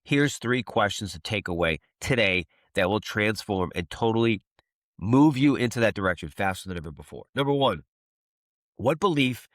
Here's 3 questions to take away today that will transform and totally move you into that direction faster than ever before. Number 1, what belief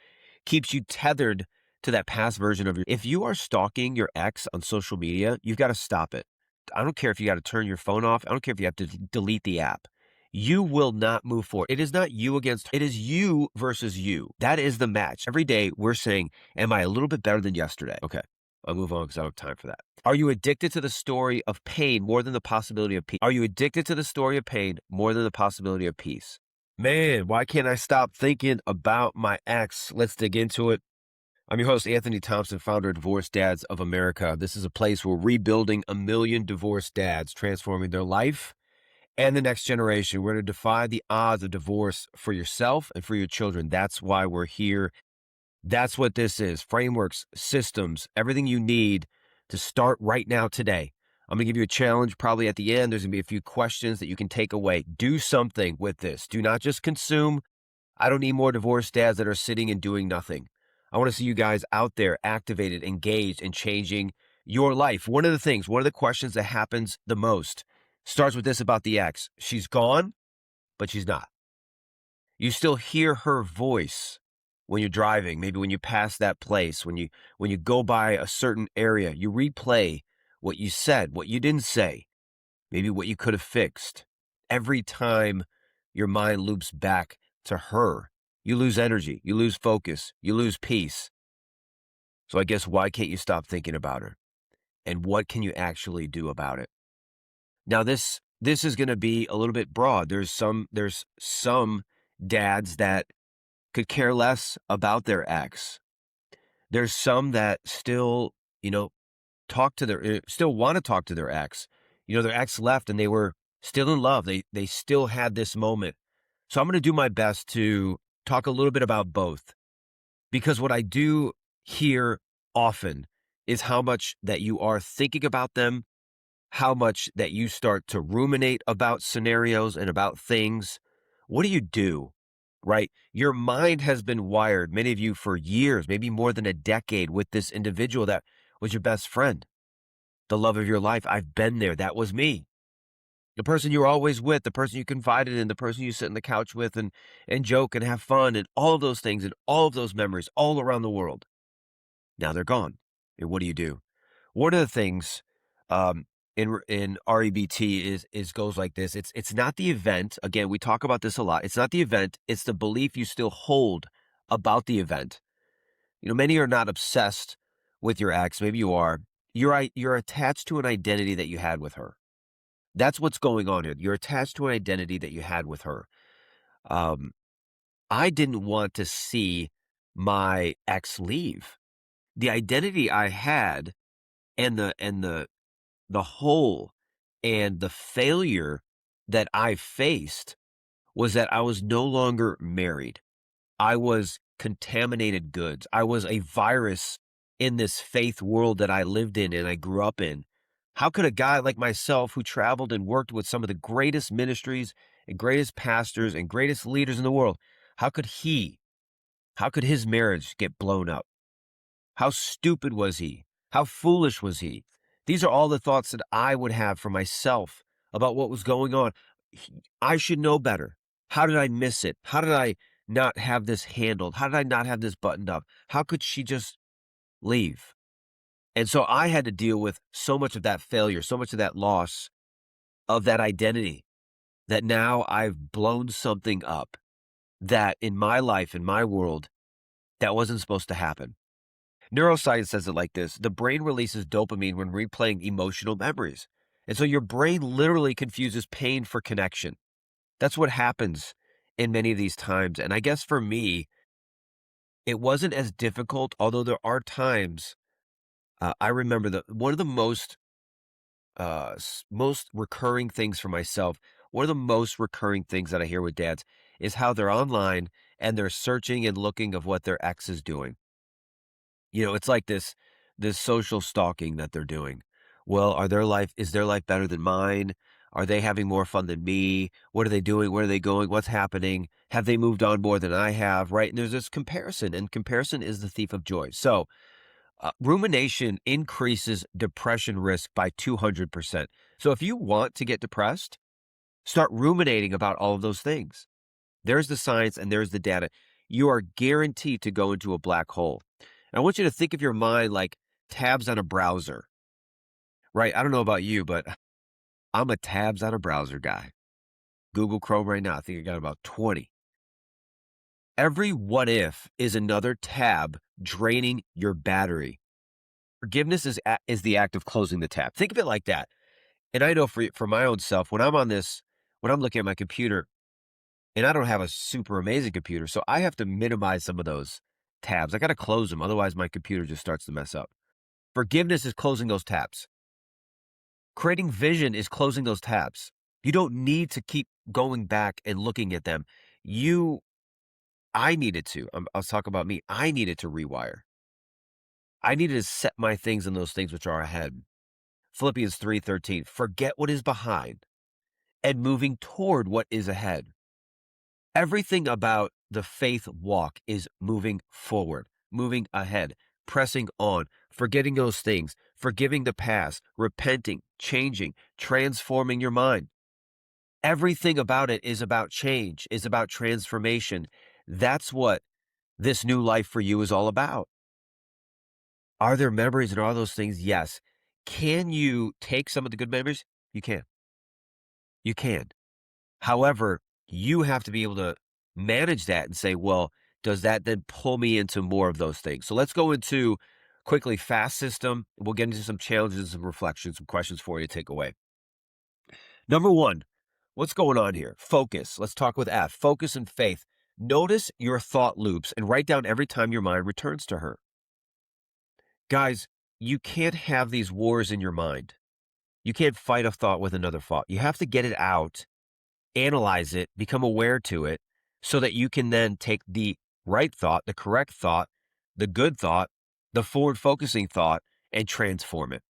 keeps you tethered to that past version of your if you are stalking your ex on social media, you've got to stop it. I don't care if you got to turn your phone off. I don't care if you have to delete the app. You will not move forward. It is not you against, it is you versus you. That is the match. Every day we're saying, am I a little bit better than yesterday? Okay, I'll move on because I don't have time for that. Are you addicted to the story of pain more than the possibility of peace? Are you addicted to the story of pain more than the possibility of peace? Man, why can't I stop thinking about my ex? Let's dig into it. I'm your host, Anthony Thompson, founder of Divorced Dads of America. This is a place where we're rebuilding 1 million divorced dads, transforming their life and the next generation. We're going to defy the odds of divorce for yourself and for your children. That's why we're here. That's what this is. Frameworks, systems, everything you need to start right now today. I'm going to give you a challenge probably at the end. There's going to be a few questions that you can take away. Do something with this. Do not just consume. I don't need more divorced dads that are sitting and doing nothing. I want to see you guys out there activated, engaged, and changing your life. One of the questions that happens the most starts with this about the ex. She's gone, but she's not. You still hear her voice when you're driving, maybe when you pass that place, when you go by a certain area, you replay what you said, what you didn't say, maybe what you could have fixed. Every time your mind loops back to her, you lose energy, you lose focus, you lose peace. So I guess why can't you stop thinking about her? And what can you actually do about it? Now this is going to be a little bit broad. There's some dads that could care less about their ex. There's some that still, still want to talk to their ex. Their ex left and they were still in love. They still had this moment. So I'm going to do my best to talk a little bit about both, because what I do hear often is how much that you are thinking about them, how much that you start to ruminate about scenarios and about things. What do? Right? Your mind has been wired, many of you, for years, maybe more than a decade, with this individual that was your best friend, the love of your life. I've been there. That was me. The person you were always with, the person you confided in, the person you sit on the couch with and joke and have fun and all of those things and all of those memories all around the world. Now they're gone. And what do? One of the things in REBT is goes like this. It's not the event. Again, we talk about this a lot. It's not the event. It's the belief you still hold about the event. Many are not obsessed with your ex. Maybe you are. You're attached to an identity that you had with her. That's what's going on here. You're attached to an identity that you had with her. I didn't want to see my ex leave. The identity I had and the hole and the failure that I faced was that I was no longer married. I was contaminated goods. I was a virus in this faith world that I lived in and I grew up in. How could a guy like myself, who traveled and worked with some of the greatest ministries and greatest pastors and greatest leaders in the world, how could his marriage get blown up? How stupid was he? How foolish was he? These are all the thoughts that I would have for myself about what was going on. I should know better. How did I miss it? How did I not have this handled? How did I not have this buttoned up? How could she just leave? And so I had to deal with so much of that failure, so much of that loss of that identity, that now I've blown something up that in my life, in my world, that wasn't supposed to happen. Neuroscience says it like this: the brain releases dopamine when replaying emotional memories. And so your brain literally confuses pain for connection. That's what happens in many of these times. And I guess for me, it wasn't as difficult, although there are times. I remember that one of the most recurring things for myself, one of the most recurring things that I hear with dads is how they're online and they're searching and looking of what their ex is doing. It's like this social stalking that they're doing. Well, is their life better than mine? Are they having more fun than me? What are they doing? Where are they going? What's happening? Have they moved on more than I have? Right? And there's this comparison, and comparison is the thief of joy. So Rumination increases depression risk by 200%. So if you want to get depressed, start ruminating about all of those things. There's the science and there's the data. You are guaranteed to go into a black hole. And I want you to think of your mind like tabs on a browser, right? I don't know about you, but I'm a tabs on a browser guy. Google Chrome right now, I think I got about 20. Every what if is another tab draining your battery. Forgiveness is the act of closing the tab. Think of it like that. And I know for my own self, when I'm looking at my computer, and I don't have a super amazing computer, so I have to minimize some of those tabs. I got to close them. Otherwise, my computer just starts to mess up. Forgiveness is closing those tabs. Creating vision is closing those tabs. You don't need to keep going back and looking at them. I needed to. I'll talk about me. I needed to rewire. I needed to set my things in those things which are ahead. Philippians 3:13. Forget what is behind and moving toward what is ahead. Everything about the faith walk is moving forward, moving ahead, pressing on, forgetting those things, forgiving the past, repenting, changing, transforming your mind. Everything about it is about change, is about transformation. That's what this new life for you is all about. Are there memories and all those things? Yes. Can you take some of the good memories? You can. You can. However, you have to be able to manage that and say, well, does that then pull me into more of those things? So let's go into quickly FAST system. We'll get into some challenges, some reflections, some questions for you to take away. Number one, what's going on here? Focus. Let's talk with F. Focus and faith. Notice your thought loops and write down every time your mind returns to her. Guys, you can't have these wars in your mind. You can't fight a thought with another thought. You have to get it out, analyze it, become aware to it, so that you can then take the right thought, the correct thought, the good thought, the forward-focusing thought, and transform it.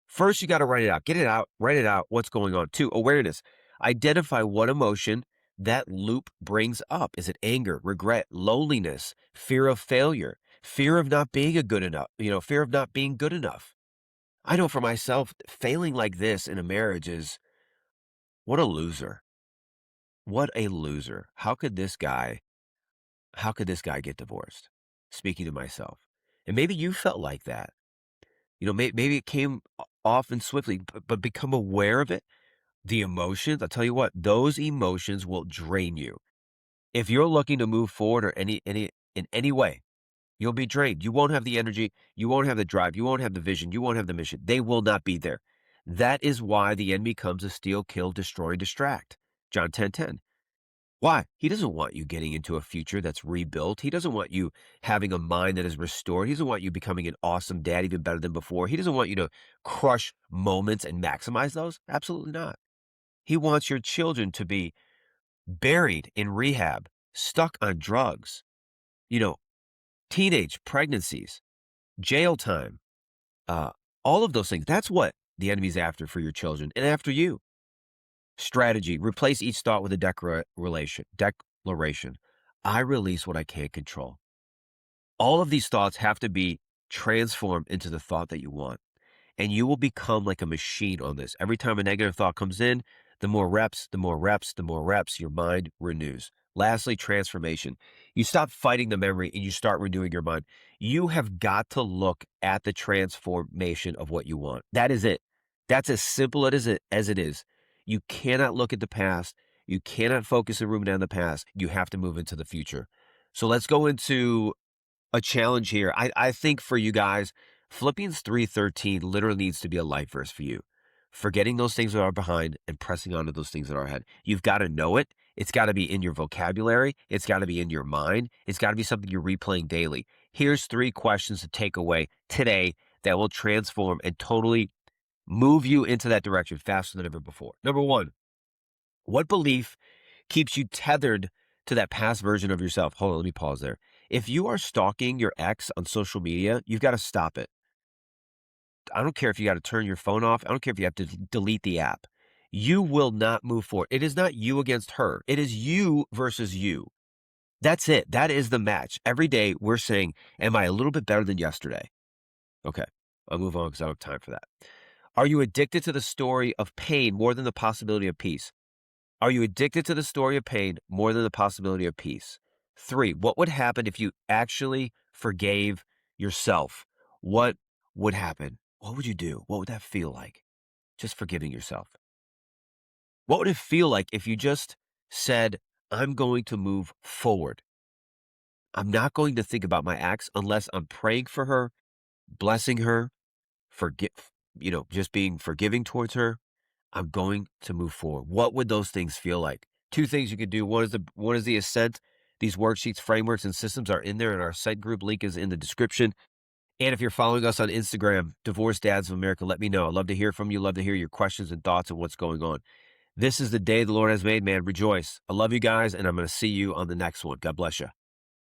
First, you got to write it out. Get it out, write it out, what's going on. Two, awareness. Identify what emotion that loop brings up. Is it anger, regret, loneliness, fear of failure, fear of not being fear of not being good enough? I know for myself, failing like this in a marriage is, what a loser. What a loser. How could this guy get divorced? Speaking to myself. And maybe you felt like that. Maybe it came off and swiftly, but become aware of it. The emotions, I'll tell you what, those emotions will drain you. If you're looking to move forward or in any way, you'll be drained. You won't have the energy. You won't have the drive. You won't have the vision. You won't have the mission. They will not be there. That is why the enemy comes to steal, kill, destroy, and distract. John 10:10. Why? He doesn't want you getting into a future that's rebuilt. He doesn't want you having a mind that is restored. He doesn't want you becoming an awesome dad, even better than before. He doesn't want you to crush moments and maximize those. Absolutely not. He wants your children to be buried in rehab, stuck on drugs, you know, teenage pregnancies, jail time, uh, all of those things. That's what the enemy's after for your children and after you. Strategy. Replace each thought with a declaration. I release what I can't control. All of these thoughts have to be transformed into the thought that you want. And you will become like a machine on this. Every time a negative thought comes in, the more reps, your mind renews. Lastly, transformation. You stop fighting the memory and you start renewing your mind. You have got to look at the transformation of what you want. That is it. That's as simple as it is. You cannot look at the past. You cannot focus and ruminate on the past. You have to move into the future. So let's go into a challenge here. I think for you guys, Philippians 3:13 literally needs to be a life verse for you. Forgetting those things that are behind and pressing on to those things that are ahead. You've got to know it. It's got to be in your vocabulary. It's got to be in your mind. It's got to be something you're replaying daily. Here's 3 questions to take away today that will transform and totally move you into that direction faster than ever before. Number 1, what belief keeps you tethered to that past version of yourself? Hold on, let me pause there. If you are stalking your ex on social media, you've got to stop it. I don't care if you got to turn your phone off. I don't care if you have to delete the app. You will not move forward. It is not you against her. It is you versus you. That's it. That is the match. Every day we're saying, am I a little bit better than yesterday? Okay. I'll move on because I don't have time for that. Are you addicted to the story of pain more than the possibility of peace? Are you addicted to the story of pain more than the possibility of peace? 3, what would happen if you actually forgave yourself? What would happen? What would you do? What would that feel like? Just forgiving yourself. What would it feel like if you just said, I'm going to move forward? I'm not going to think about my acts unless I'm praying for her, blessing her, forgive, just being forgiving towards her. I'm going to move forward. What would those things feel like? Two things you could do. One is the ascent. These worksheets, frameworks, and systems are in there, and our site group link is in the description. And if you're following us on Instagram, Divorced Dads of America, let me know. I'd love to hear from you. Love to hear your questions and thoughts on what's going on. This is the day the Lord has made, man. Rejoice. I love you guys, and I'm going to see you on the next one. God bless you.